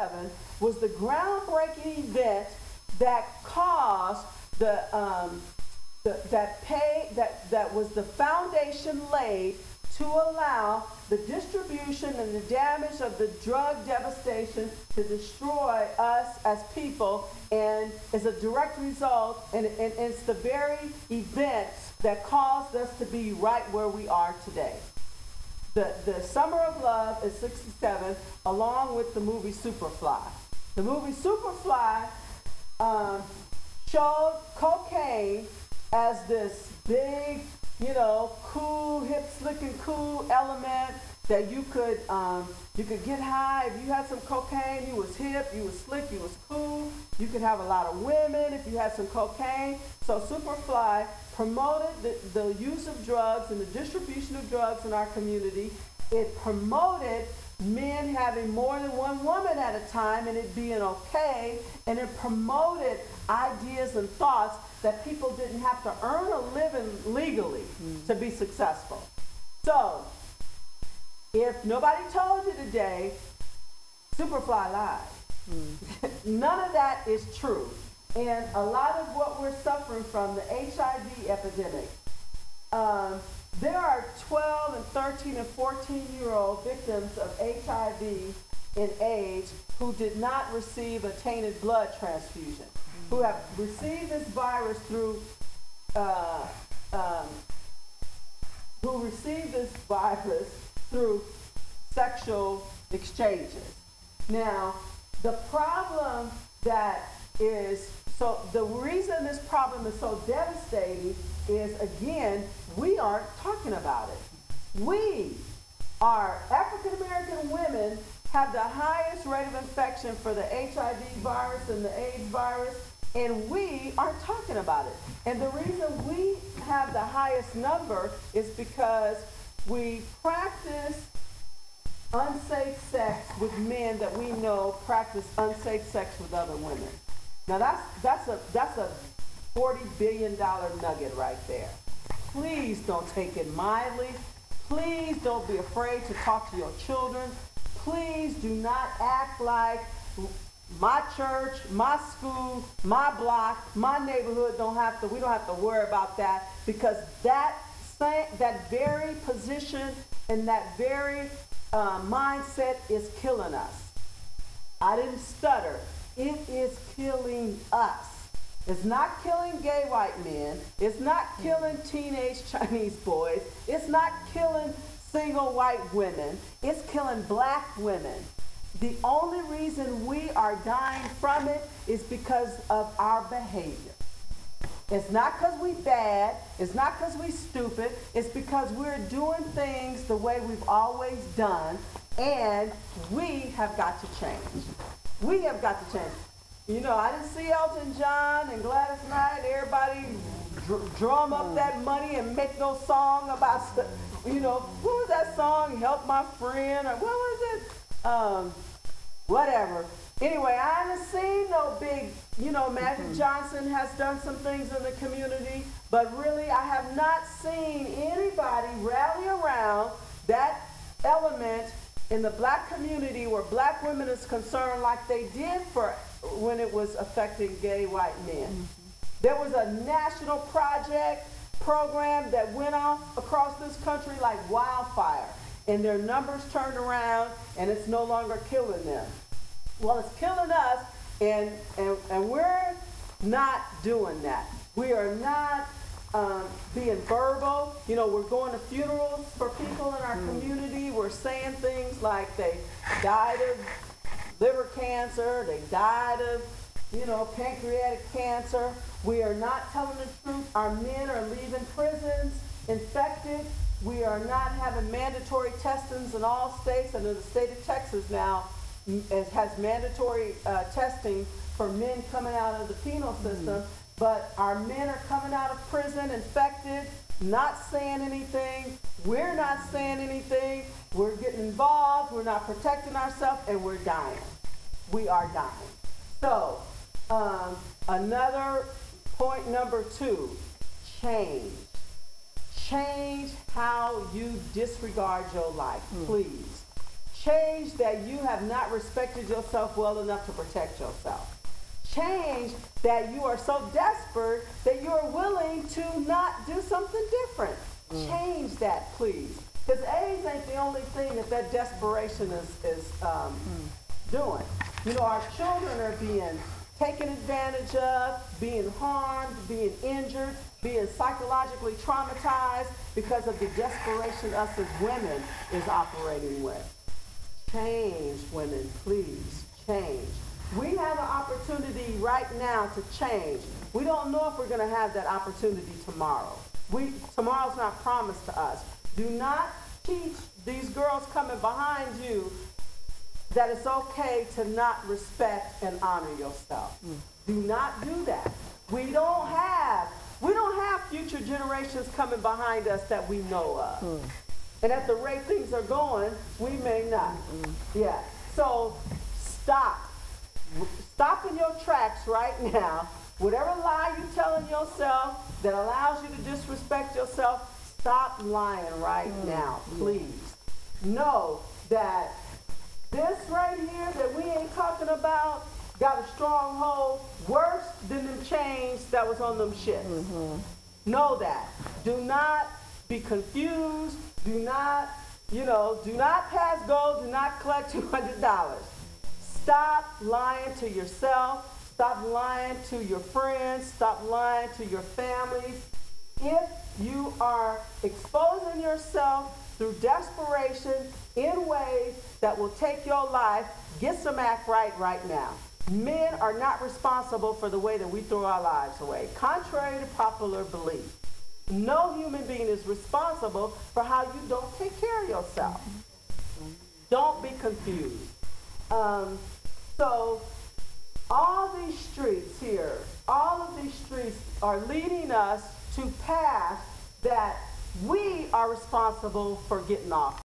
67 was the groundbreaking event that caused that was the foundation laid to allow the distribution and the damage of the drug devastation to destroy us as people, and is a direct result, and it's the very event that caused us to be right where we are today. The Summer of Love is 67, along with the movie Superfly. The movie Superfly showed cocaine as this big, cool, hip, slick, and cool element that you could get high. If you had some cocaine, you was hip, you was slick, you was cool. You could have a lot of women if you had some cocaine. So Superfly promoted the use of drugs and the distribution of drugs in our community. It promoted men having more than one woman at a time and it being okay, and it promoted ideas and thoughts that people didn't have to earn a living legally to be successful. So, if nobody told you today, Superfly lied. None of that is true. And a lot of what we're suffering from, the HIV epidemic, there are 12 and 13 and 14-year-old victims of HIV and AIDS who did not receive a tainted blood transfusion, who have received this virus through sexual exchanges. Now, the problem the reason this problem is so devastating is, again, we aren't talking about it. We, our African American women, have the highest rate of infection for the HIV virus and the AIDS virus, and we aren't talking about it. And the reason we have the highest number is because we practice unsafe sex with men that we know practice unsafe sex with other women. Now that's a $40 billion nugget right there. Please don't take it mildly. Please don't be afraid to talk to your children. Please do not act like my church, my school, my block, my neighborhood we don't have to worry about that, because that very position and that very mindset is killing us. I didn't stutter. It is killing us. It's not killing gay white men. It's not killing teenage Chinese boys. It's not killing single white women. It's killing black women. The only reason we are dying from it is because of our behavior. It's not because we bad. It's not because we stupid. It's because we're doing things the way we've always done, and we have got to change. We have got to change. I didn't see Elton John and Gladys Knight, everybody drum up that money and make no song about, what was that song, Help My Friend, or what was it? Whatever. Anyway, I haven't seen no big, Magic Johnson has done some things in the community, but really I have not seen anybody rally around that element in the black community where black women is concerned like they did when it was affecting gay white men. There was a national program that went off across this country like wildfire, and their numbers turned around, and it's no longer killing them. Well, it's killing us, and we're not doing that. We are not being verbal. We're going to funerals for people in our community. We're saying things like they died of liver cancer, they died of, pancreatic cancer. We are not telling the truth. Our men are leaving prisons infected. We are not having mandatory testings in all states, and in the state of Texas now, it has mandatory testing for men coming out of the penal system, but our men are coming out of prison infected, not saying anything. We're not saying anything. We're getting involved. We're not protecting ourselves, and we're dying. We are dying. So, another point number 2, change. Change how you disregard your life, please. Change that you have not respected yourself well enough to protect yourself. Change that you are so desperate that you are willing to not do something different. Change that, please. Because AIDS ain't the only thing that desperation is doing. You know, our children are being taken advantage of, being harmed, being injured, being psychologically traumatized because of the desperation us as women is operating with. Change, women, please, change. We have an opportunity right now to change. We don't know if we're going to have that opportunity tomorrow. Tomorrow's not promised to us. Do not teach these girls coming behind you that it's okay to not respect and honor yourself. Do not do that. We don't have future generations coming behind us that we know of. And at the rate things are going, we may not. Yeah. So stop. Stop in your tracks right now. Whatever lie you're telling yourself that allows you to disrespect yourself, stop lying right now, please. Know that this right here that we ain't talking about got a stronghold worse than them chains that was on them ships. Know that. Do not be confused. Do not pass go. Do not collect $200. Stop lying to yourself. Stop lying to your friends. Stop lying to your families. If you are exposing yourself through desperation in ways that will take your life, get some act right now. Men are not responsible for the way that we throw our lives away. Contrary to popular belief, no human being is responsible for how you don't take care of yourself. Don't be confused. So all these streets here, all of these streets are leading us to paths that we are responsible for getting off.